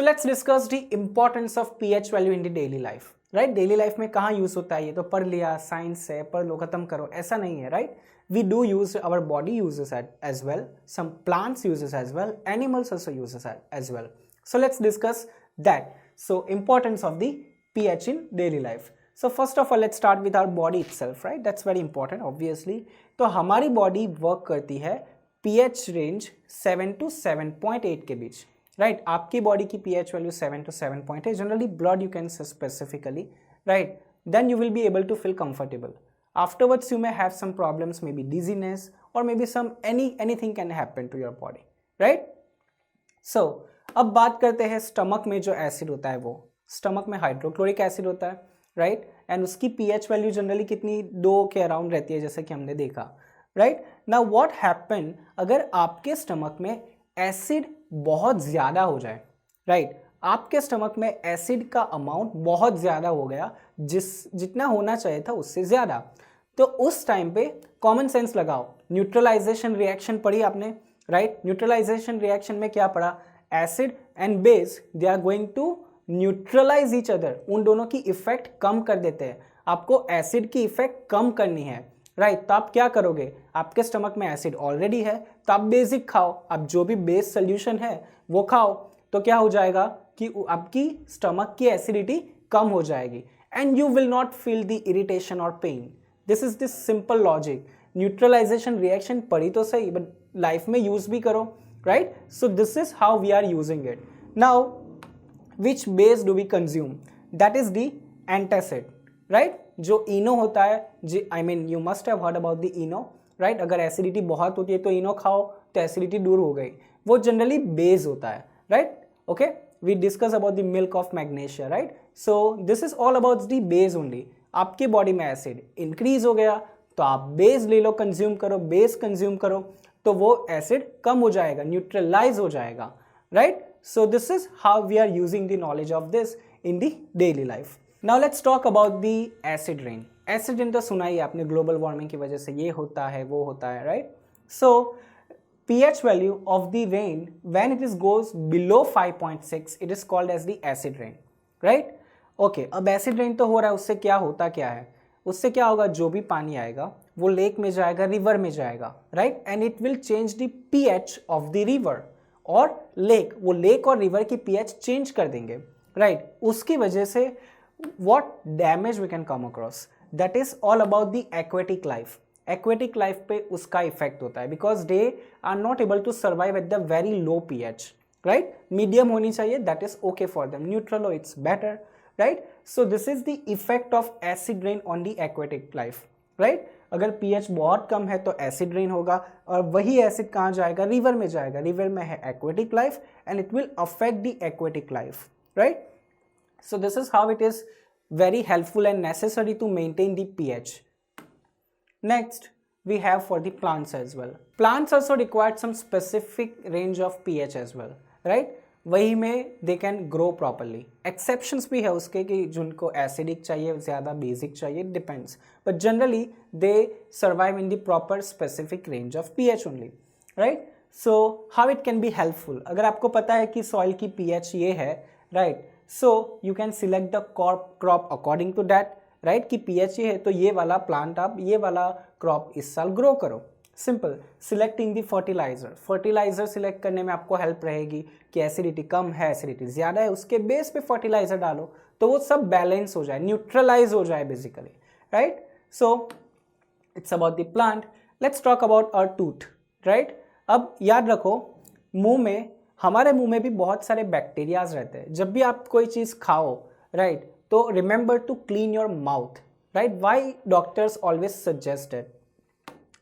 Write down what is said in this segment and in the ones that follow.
Let's discuss the importance of pH value in the daily life. Right, daily life में कहाँ use होता है? ये तो पढ़ लिया, साइंस है, पढ़ लो खत्म करो, ऐसा नहीं है. Right, we do use, our body uses it as well, some plants uses as well, animals also uses it as well. So let's discuss that. So importance of the pH in daily life. So first of all let's start with our body itself, right? That's very important obviously. तो हमारी body work करती है pH range 7 to 7.8 के बीच. Right, आपकी body की pH value 7 to 7.8. Generally blood you can say specifically, right, then you will be able to feel comfortable. Afterwards you may have some problems, maybe dizziness or maybe some anything can happen to your body, right? So अब बात करते हैं stomach में जो acid होता है, वो stomach में हाइड्रोक्लोरिक एसिड होता है, राइट, एंड उसकी पीएच वैल्यू जनरली कितनी 2 के अराउंड रहती है, जैसे कि हमने देखा, राइट. नाउ व्हाट हैपन अगर आपके स्टमक में एसिड बहुत ज़्यादा हो जाए, राइट, आपके स्टमक में एसिड का अमाउंट बहुत ज़्यादा हो गया, जितना होना चाहिए था उससे ज़्यादा, तो उस टाइम पे कॉमन सेंस लगाओ. न्यूट्रलाइजेशन रिएक्शन पढ़ी आपने, राइट. न्यूट्रलाइजेशन रिएक्शन में क्या पढ़ा? Acid and base they are going to neutralise each other. उन दोनों की इफेक्ट कम कर देते हैं. आपको एसिड की इफेक्ट कम करनी है, राइट. तो आप क्या करोगे? आपके स्टमक में एसिड ऑलरेडी है, तो आप बेसिक खाओ. आप जो भी बेस सोल्यूशन है वो खाओ, तो क्या हो जाएगा कि आपकी स्टमक की एसिडिटी कम हो जाएगी and you will not feel the irritation और pain. This is this simple logic. Neutralisation reaction पढ़ी तो सही, बट लाइफ में यूज भी करो, right. So this is how we are using it. Now which base do we consume? That is the antacid, right. जो Eno होता है, I mean you must have heard about the Eno, right. अगर acidity बहुत होती है तो इनो खाओ तो एसिडिटी दूर हो गई. वो जनरली बेस होता है, right. Okay, we discuss about the milk of magnesia, right? So this is all about the base only. आपके बॉडी में एसिड इंक्रीज हो गया तो आप बेस ले लो, कंज्यूम करो, बेस कंज्यूम करो, तो वो एसिड कम हो जाएगा, न्यूट्रलाइज हो जाएगा, right. So this is how we are using the knowledge of this in the daily life. Now let's talk about the acid rain. Acid rain तो सुना ही आपने, ग्लोबल वार्मिंग की वजह से ये होता है, वो होता है, right. So pH value of the rain when it is goes below 5.6 it is called as the acid rain, right? Okay, अब acid rain तो हो रहा है, उससे क्या होता क्या है? उससे क्या होगा? जो भी पानी आएगा वो लेक में जाएगा, रिवर में जाएगा, right? And it will change the pH of the river और लेक, वो लेक और रिवर की pH चेंज कर देंगे, right? उसकी वजह से what damage we can come across? That is all about the aquatic life. Aquatic life पे उसका इफेक्ट होता है, because they are not able to survive at the very low pH, right. Medium होनी चाहिए, that is okay for them. Neutral हो, it's better, right. So this is the effect of acid rain on the aquatic life, right. अगर pH बहुत कम है तो acid rain होगा और वही एसिड कहाँ जाएगा? रिवर में जाएगा. रिवर में है aquatic life and it will affect the aquatic life, right. So this is how it is very helpful and necessary to maintain the pH. Next, we have for the plants as well. Plants also require some specific range of pH as well, right? वही में they can grow properly. Exceptions भी है उसके कि जिनको acidic चाहिए ज़्यादा, basic चाहिए, depends. But generally they survive in the proper specific range of pH only, right? So how it can be helpful? अगर आपको पता है कि soil की pH ये है, right? So you can select the crop according to that. Right, कि pH ये है तो ये वाला प्लांट आप ये वाला क्रॉप इस साल ग्रो करो. सिंपल. सिलेक्टिंग दी फर्टिलाइजर. फर्टिलाइजर सिलेक्ट करने में आपको हेल्प रहेगी कि एसिडिटी कम है, एसिडिटी ज़्यादा है, उसके बेस पे फर्टिलाइजर डालो तो वो सब बैलेंस हो जाए, न्यूट्रलाइज हो जाए basically, right. So it's about the plant. Let's talk about our tooth, right. अब याद रखो, मुंह में, हमारे मुंह में भी बहुत सारे बैक्टीरियाज रहते हैं. जब भी आप कोई चीज़ खाओ, राइट, तो remember to clean your mouth, right. Why doctors always suggested,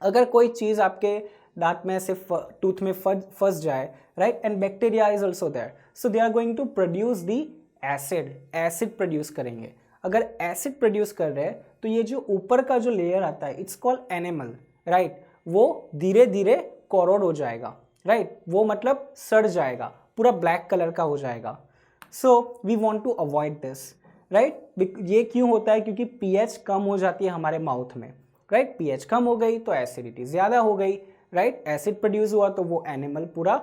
अगर कोई चीज़ आपके दांत में से टूथ में फंस जाए, right, and bacteria is also there, so they are going to produce the acid produce करेंगे. अगर एसिड प्रोड्यूस कर रहे हैं तो ये जो ऊपर का जो लेयर आता है, इट्स कॉल्ड एनेमल, राइट, वो धीरे धीरे कोरोड हो जाएगा, राइट. वो मतलब सड़ जाएगा, पूरा ब्लैक कलर का हो जाएगा. So we want to avoid this, right. ये क्यों होता है? क्योंकि पीएच कम हो जाती है हमारे माउथ में, राइट. पीएच कम हो गई तो एसिडिटी ज़्यादा हो गई, राइट. एसिड प्रोड्यूस हुआ तो वो एनिमल पूरा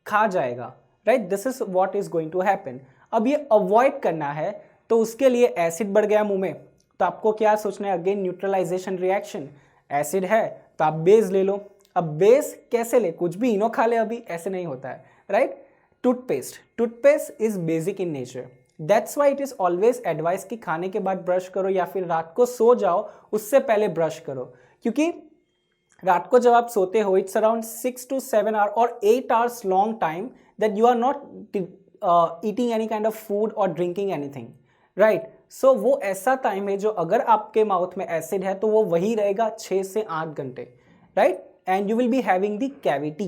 खा जाएगा, right. This is what is going to happen. अब ये अवॉइड करना है तो उसके लिए एसिड बढ़ गया मुंह में, तो आपको क्या सोचना है, अगेन न्यूट्रलाइजेशन रिएक्शन, एसिड है तो आप बेस ले लो। अब बेस कैसे ले, कुछ भी इनो खा ले अभी, ऐसे नहीं होता है, right. Toothpaste is basic in nature, that's why it is always advice कि खाने के बाद ब्रश करो या फिर रात को सो जाओ उससे पहले ब्रश करो, क्योंकि रात को जब आप सोते हो इट्स अराउंड 6 to 7 आवर और 8 hours long time that you are not eating any kind of food और ड्रिंकिंग एनीथिंग, राइट। सो वो ऐसा टाइम है जो अगर आपके माउथ में एसिड है तो वो वही रहेगा 6 से 8 घंटे, right, and you will be having the cavity,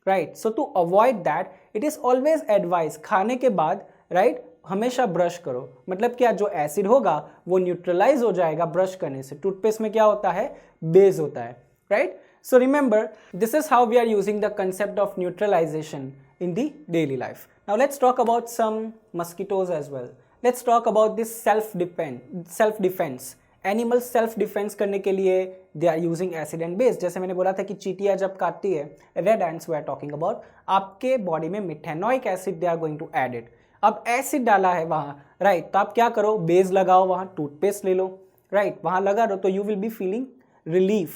right. So to avoid that it is always advice खाने के बाद, राइट, हमेशा ब्रश करो। मतलब क्या, जो एसिड होगा वो न्यूट्रलाइज हो जाएगा ब्रश करने से। टूथपेस्ट में क्या होता है, बेस होता है, right? So remember, this is how we are using the concept of neutralization in the daily life. Now let's talk about some mosquitoes as well. Let's talk about this self-defense. Animals self-defense करने के लिए they are using acid and base. जैसे मैंने बोला था कि चींटियां जब काटती है, red ants we are talking about, आपके बॉडी में methanoic acid they are going to add it. अब एसिड डाला है वहाँ, राइट, तो आप क्या करो, बेस लगाओ, वहाँ टूथपेस्ट ले लो, राइट, वहाँ लगा दो तो you will be feeling relief,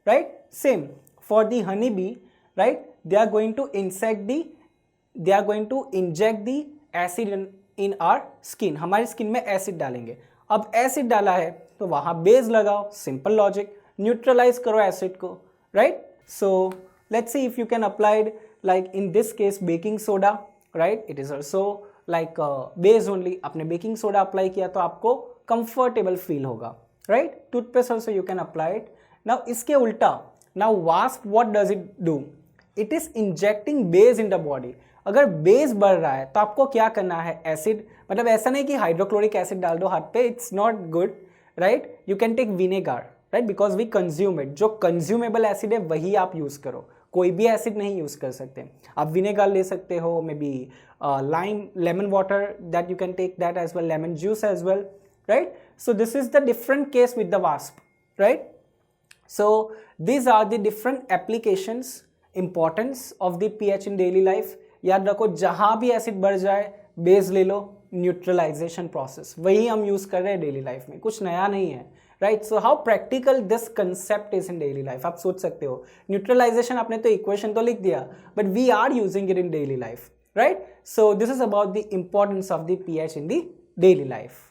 right? Same for the honeybee, right? They are going to inject the acid in our skin. हमारी स्किन में एसिड डालेंगे। अब एसिड डाला है तो वहाँ बेस लगाओ, सिंपल लॉजिक, न्यूट्रलाइज करो एसिड को, right? So let's see if you can apply it, like in this case baking soda, right? It is also like base only. आपने बेकिंग सोडा अप्लाई किया तो आपको कंफर्टेबल फील होगा, right? Toothpaste also you can apply it. Now इसके उल्टा, now wasp what does it do? It is injecting base in the body. अगर base बढ़ रहा है तो आपको क्या करना है, एसिड, मतलब ऐसा नहीं कि हाइड्रोक्लोरिक एसिड डाल दो हाथ पे, it's not good, right. You can take vinegar, right, because we consume it. जो कंज्यूमेबल एसिड है वही आप यूज करो, कोई भी एसिड नहीं यूज कर सकते। आप विनेगर ले सकते हो, maybe lime, lemon water, that you can take that as well, lemon juice as well, right. So this is the different case with the wasp, right. So these are the different applications, importance of the pH in daily life. याद रखो, जहाँ भी acid बढ़ जाए base ले लो, neutralisation process वही हम use कर रहे हैं डेली लाइफ में, कुछ नया नहीं है, right. So how practical this concept is in daily life. आप सोच सकते हो, न्यूट्रलाइजेशन आपने तो इक्वेशन तो लिख दिया, but we are using it in daily life, right. So this is about the importance of the pH in the daily life.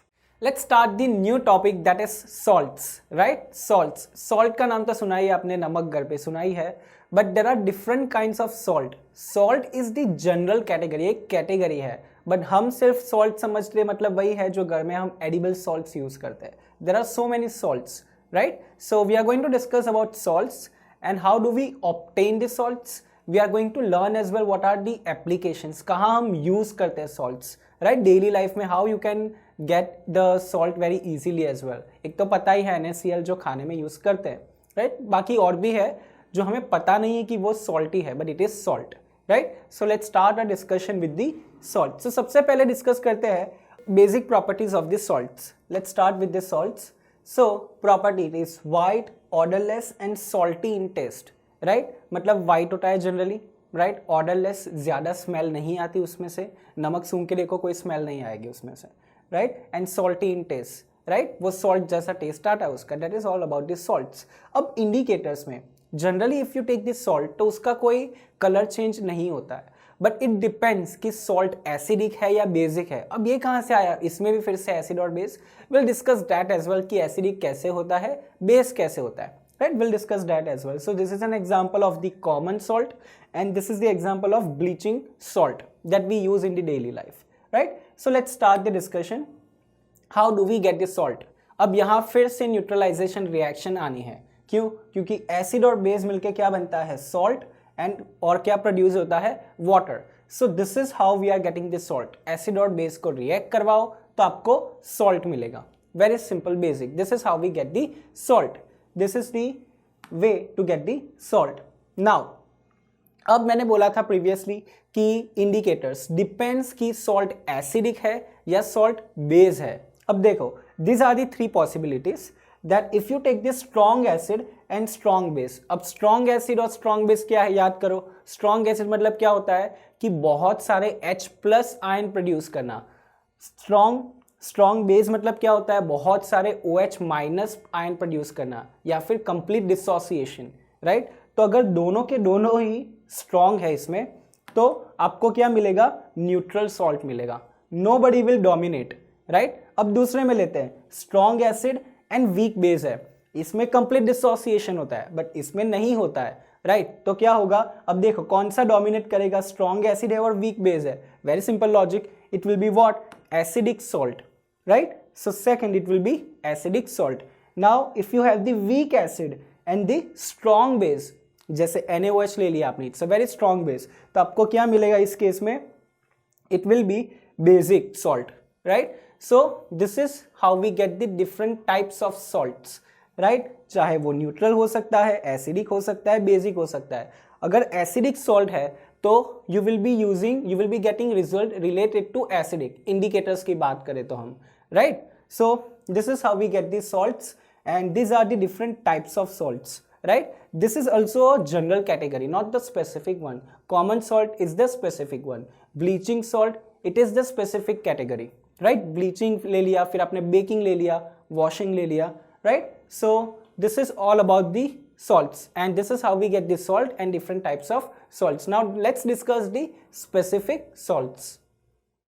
Let's start the new topic, that is salts, right? Salt का नाम तो सुना ही आपने, नमक घर पे सुना ही है, but there are different kinds of salt. Salt is the general category, एक कैटेगरी है, but हम सिर्फ salt समझते हैं, मतलब वही है जो घर में हम edible salts यूज करते हैं। There are so many salts, right? So we are going to discuss about salts and how do we obtain the salts. We are going to learn as well what are the applications, कहाँ हम use करते हैं salts, right? Daily life में how you can get the salt very easily as well. एक तो पता ही है NaCl जो खाने में यूज करते हैं, राइट, बाकी और भी है जो हमें पता नहीं है कि वो सॉल्टी है, but it is salt, right. So let's start a discussion with the salt. So सबसे पहले डिस्कस करते हैं basic properties of the salts. Let's start with the salts. So property it is white, odourless and salty in taste, right. मतलब white होता है generally, right, odourless, ज़्यादा smell नहीं आती उसमें से, नमक सूंघ के देखो कोई स्मेल नहीं आएगी उसमें से, right, and salty in taste, right, वो सॉल्ट जैसा टेस्ट आता है उसका। That is all about this salts. अब इंडिकेटर्स में generally if you take this salt तो उसका कोई कलर चेंज नहीं होता है, बट इट डिपेंड्स कि सॉल्ट एसिडिक है या बेसिक है। अब ये कहाँ से आया, इसमें भी फिर से एसिड और base, will discuss that as well कि एसिडिक कैसे होता है, बेस कैसे होता है, right? We'll discuss that as well. So this is an example of the common salt and this is the example of bleaching salt that we use in the daily life, right? So let's start the discussion. How do we get the salt? अब यहाँ फिर से neutralisation reaction आनी है, क्यों? क्योंकि acid और base मिलके क्या बनता है, सॉल्ट, एंड और क्या प्रोड्यूस होता है, water. So this is how we are getting this salt. Acid और बेस को रिएक्ट करवाओ तो आपको सॉल्ट मिलेगा। Very simple, basic, this is how we get the salt. This is the way to get the salt. Now अब मैंने बोला था प्रीवियसली कि इंडिकेटर्स डिपेंड्स कि सॉल्ट एसिडिक है या सॉल्ट बेस है। अब देखो, these are the three possibilities that if you take this strong acid and strong base. अब strong acid और strong base क्या है, याद करो। strong acid मतलब क्या होता है कि बहुत सारे H+ आयन प्रोड्यूस करना, स्ट्रॉन्ग बेस मतलब क्या होता है, बहुत सारे OH माइनस आयन प्रोड्यूस करना या फिर कंप्लीट डिसोसिएशन, राइट। तो अगर दोनों के दोनों ही स्ट्रॉन्ग है इसमें तो आपको क्या मिलेगा, न्यूट्रल सॉल्ट मिलेगा, नोबडी विल डोमिनेट, राइट। अब दूसरे में लेते हैं, strong acid and week base है, इसमें कंप्लीट डिसोसिएशन होता है बट इसमें नहीं होता है, राइट। तो क्या होगा, अब देखो कौन सा डोमिनेट करेगा, स्ट्रॉन्ग एसिड है और वीक बेस है, very simple logic, it will be what, acidic salt, right. So second it will be acidic salt. Now if you have the weak acid and the strong base, जैसे NaOH ले लिया आपने, it's a very strong base, तो आपको क्या मिलेगा इस case में, it will be basic salt, right. So this is how we get the different types of salts, right. चाहे वो न्यूट्रल हो सकता है, एसिडिक हो सकता है, बेसिक हो सकता है। अगर एसिडिक सॉल्ट है तो you will be getting result related to acidic, indicators की बात करें तो हम, right. So this is how we get the salts and these are the different types of salts, right. This is also a general category, not the specific one. Common salt is the specific one. Bleaching salt, it is the specific category, right. Bleaching ले लिया, फिर आपने baking ले लिया, washing ले लिया, right. So this is all about the salts and this is how we get the salt and different types of salts. Now let's discuss the specific salts.